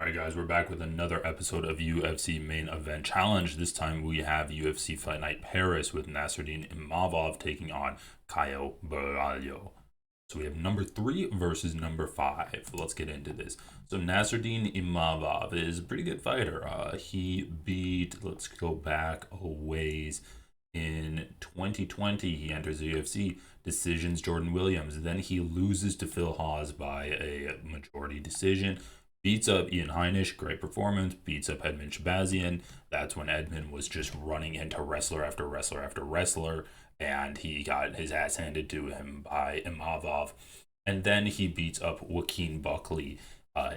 Alright guys, we're back with another episode of UFC Main Event Challenge. This time we have UFC Fight Night Paris with Nassourdine Imavov taking on Caio Borralho. So we have number 3 versus number 5. Let's get into this. So Nassourdine Imavov is a pretty good fighter. He beat, let's go back a ways, in 2020 he enters the UFC, decisions Jordan Williams. Then he loses to Phil Hawes by a majority decision. Beats up Ian Heinisch, great performance. Beats up Edmen Shahbazyan. That's when Edmen was just running into wrestler after wrestler after wrestler, and he got his ass handed to him by Imavov. And then he beats up Joaquin Buckley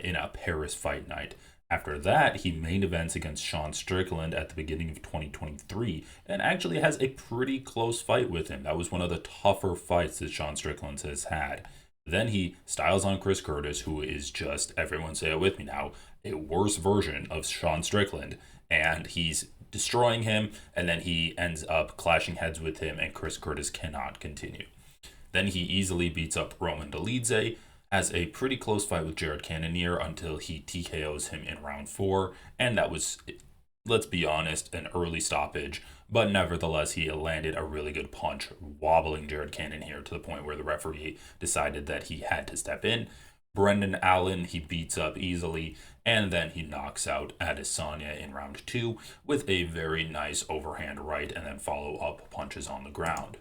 in a Paris fight night. After that, he main events against Sean Strickland at the beginning of 2023 and actually has a pretty close fight with him. That was one of the tougher fights that Sean Strickland has had. Then he styles on Chris Curtis, who is just, everyone say it with me now, a worse version of Sean Strickland. And he's destroying him, and then he ends up clashing heads with him, and Chris Curtis cannot continue. Then he easily beats up Roman Dolidze, has a pretty close fight with Jared Cannonier until he TKOs him in round 4, and that was, let's be honest, an early stoppage. But nevertheless, he landed a really good punch, wobbling Jared Cannonier to the point where the referee decided that he had to step in. Brendan Allen, he beats up easily, and then he knocks out Adesanya in round 2 with a very nice overhand right and then follow-up punches on the ground.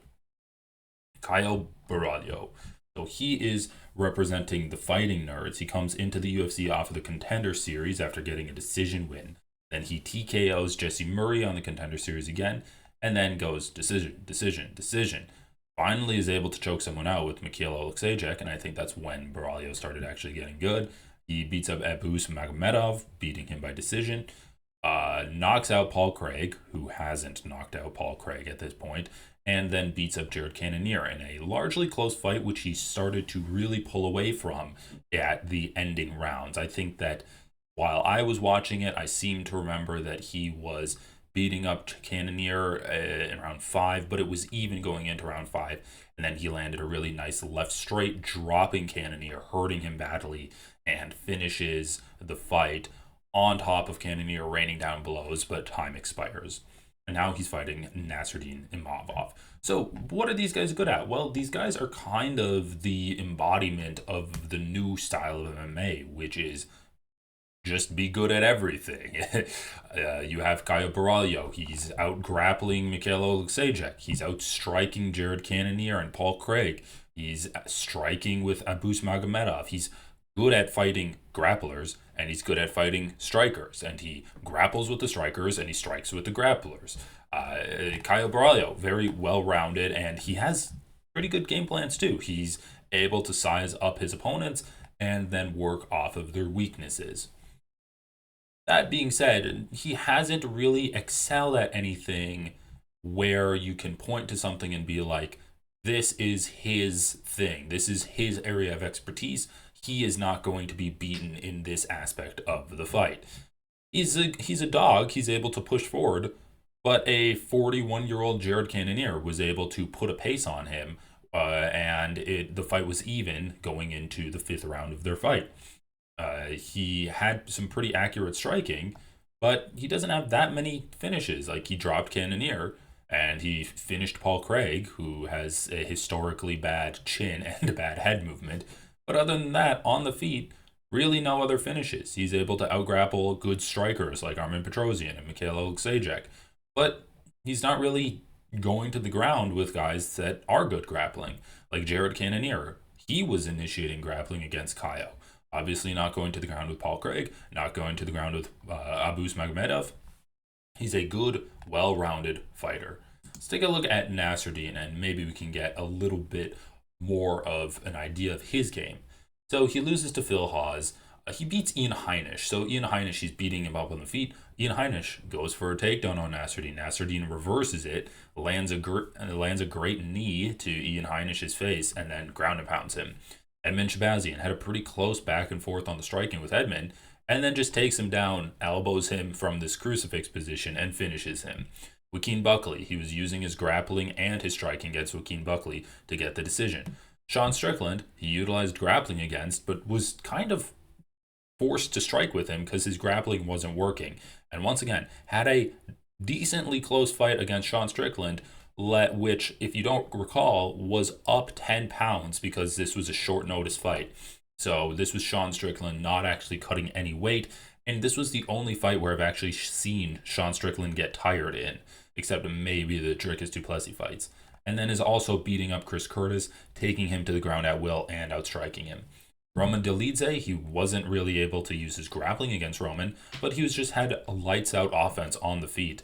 Caio Borralho. So he is representing the Fighting Nerds. He comes into the UFC off of the Contender Series after getting a decision win. Then he TKOs Jesse Murray on the Contender Series again, and then goes decision, decision, decision. Finally is able to choke someone out with Mikhail Oleksiejczuk, and I think that's when Borralho started actually getting good. He beats up Abus Magomedov, beating him by decision. Knocks out Paul Craig, who hasn't knocked out Paul Craig at this point, and then beats up Jared Cannonier in a largely close fight, which he started to really pull away from at the ending rounds. I think that while I was watching it, I seem to remember that he was beating up Cannonier in round 5, but it was even going into round 5. And then he landed a really nice left straight, dropping Cannonier, hurting him badly, and finishes the fight on top of Cannonier, raining down blows, but time expires. And now he's fighting Nassourdine Imavov. So what are these guys good at? Well, these guys are kind of the embodiment of the new style of MMA, which is just be good at everything. You have Caio Borralho. He's out grappling Mikhail Oleksiejczuk. He's out striking Jared Cannonier and Paul Craig. He's striking with Abus Magomedov. He's good at fighting grapplers, and he's good at fighting strikers. And he grapples with the strikers, and he strikes with the grapplers. Caio Borralho, very well-rounded, and he has pretty good game plans too. He's able to size up his opponents and then work off of their weaknesses. That being said, he hasn't really excelled at anything where you can point to something and be like, this is his thing. This is his area of expertise. He is not going to be beaten in this aspect of the fight. He's a dog. He's able to push forward, but a 41-year-old Jared Cannonier was able to put a pace on him, and the fight was even going into the 5th round of their fight. He had some pretty accurate striking, but he doesn't have that many finishes. Like, he dropped Cannonier, and he finished Paul Craig, who has a historically bad chin and a bad head movement. But other than that, on the feet, really no other finishes. He's able to outgrapple good strikers like Armen Petrosian and Mikhail Oleksiejczuk, but he's not really going to the ground with guys that are good grappling, like Jared Cannonier. He was initiating grappling against Caio. Obviously not going to the ground with Paul Craig, not going to the ground with Abus Magomedov. He's a good, well-rounded fighter. Let's take a look at Nassourdine, and maybe we can get a little bit more of an idea of his game. So he loses to Phil Hawes. He beats Ian Heinisch. So Ian Heinisch, he's beating him up on the feet. Ian Heinisch goes for a takedown on Nassourdine. Nassourdine reverses it, lands a great knee to Ian Heinisch's face, and then ground and pounds him. Edmen Shahbazyan had a pretty close back and forth on the striking with Edmen, and then just takes him down, elbows him from this crucifix position, and finishes him. Joaquin Buckley, he was using his grappling and his striking against Joaquin Buckley to get the decision. Sean Strickland, he utilized grappling against, but was kind of forced to strike with him because his grappling wasn't working. And once again, had a decently close fight against Sean Strickland, which, if you don't recall, was up 10 pounds because this was a short notice fight. So this was Sean Strickland not actually cutting any weight. And this was the only fight where I've actually seen Sean Strickland get tired in, except maybe the Dricus du Plessis fights. And then is also beating up Chris Curtis, taking him to the ground at will and outstriking him. Roman Dolidze, he wasn't really able to use his grappling against Roman, but he was just had a lights out offense on the feet,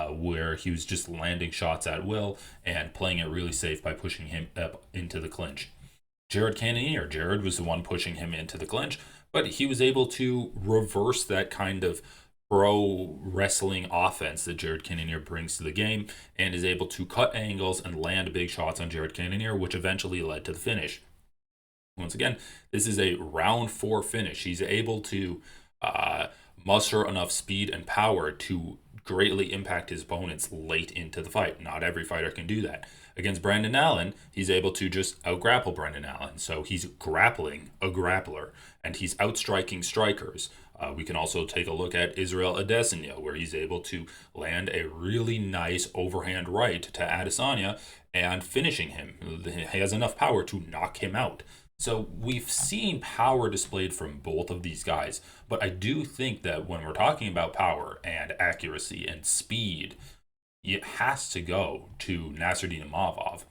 where he was just landing shots at will and playing it really safe by pushing him up into the clinch. Jared was the one pushing him into the clinch, but he was able to reverse that kind of pro wrestling offense that Jared Cannonier brings to the game and is able to cut angles and land big shots on Jared Cannonier, which eventually led to the finish. Once again, this is a round 4 finish. He's able to muster enough speed and power to greatly impact his opponents late into the fight. Not every fighter can do that. Against Brendan Allen, he's able to just out-grapple Brendan Allen. So he's grappling a grappler, and he's outstriking strikers. We can also take a look at Israel Adesanya, where he's able to land a really nice overhand right to Adesanya and finishing him. He has enough power to knock him out. So we've seen power displayed from both of these guys, but I do think that when we're talking about power and accuracy and speed, it has to go to Nassourdine Imavov.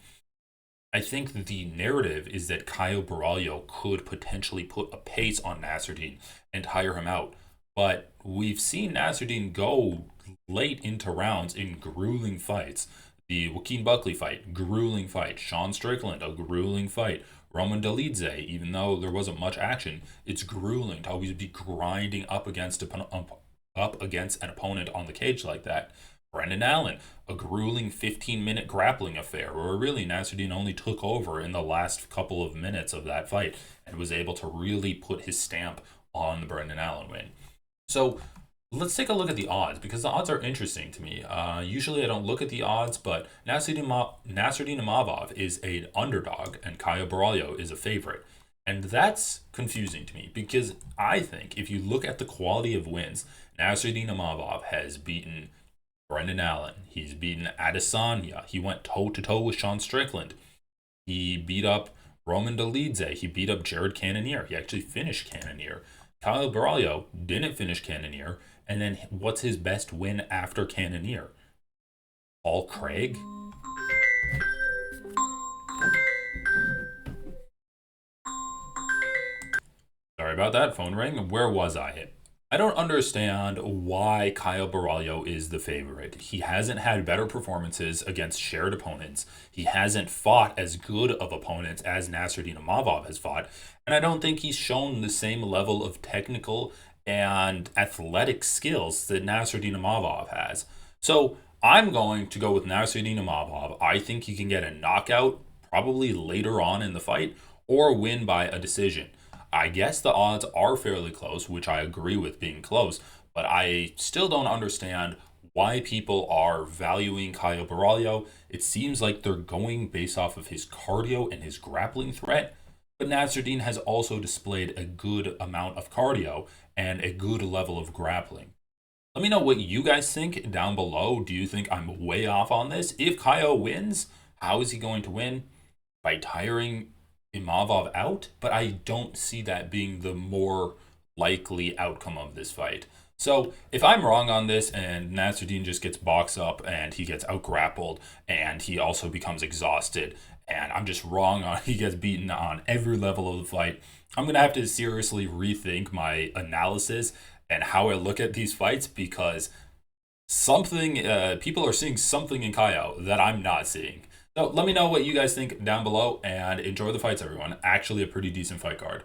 I think that the narrative is that Caio Borralho could potentially put a pace on Nassourdine and tire him out, but we've seen Nassourdine go late into rounds in grueling fights. The Joaquin Buckley fight, grueling fight. Sean Strickland, a grueling fight. Roman Dolidze, even though there wasn't much action, it's grueling to always be grinding up against an opponent on the cage like that. Brendan Allen, a grueling 15-minute grappling affair, where really Nassourdine only took over in the last couple of minutes of that fight and was able to really put his stamp on the Brendan Allen win. So let's take a look at the odds, because the odds are interesting to me. Usually I don't look at the odds, but Nassourdine Imavov is an underdog and Caio Borralho is a favorite. And that's confusing to me, because I think if you look at the quality of wins, Nassourdine Imavov has beaten Brendan Allen. He's beaten Adesanya. He went toe-to-toe with Sean Strickland. He beat up Roman Dolidze. He beat up Jared Cannonier. He actually finished Cannonier. Caio Borralho didn't finish Cannonier. And then what's his best win after Cannonier? Paul Craig? Sorry about that, phone ring. Where was I? I don't understand why Caio Borralho is the favorite. He hasn't had better performances against shared opponents. He hasn't fought as good of opponents as Nassourdine Imavov has fought. And I don't think he's shown the same level of technical and athletic skills that Nassourdine Imavov has. So I'm going to go with Nassourdine Imavov. I think he can get a knockout probably later on in the fight or win by a decision. I guess the odds are fairly close, which I agree with being close, but I still don't understand why people are valuing Caio Borralho. It seems like they're going based off of his cardio and his grappling threat, but Nassourdine has also displayed a good amount of cardio and a good level of grappling. Let me know what you guys think down below. Do you think I'm way off on this? If Caio wins, how is he going to win? By tiring Imavov out? But I don't see that being the more likely outcome of this fight. So if I'm wrong on this and Nassourdine just gets boxed up and he gets out-grappled and he also becomes exhausted and I'm just wrong on he gets beaten on every level of the fight, I'm going to have to seriously rethink my analysis and how I look at these fights, because people are seeing something in Caio that I'm not seeing. So let me know what you guys think down below and enjoy the fights, everyone. Actually a pretty decent fight card.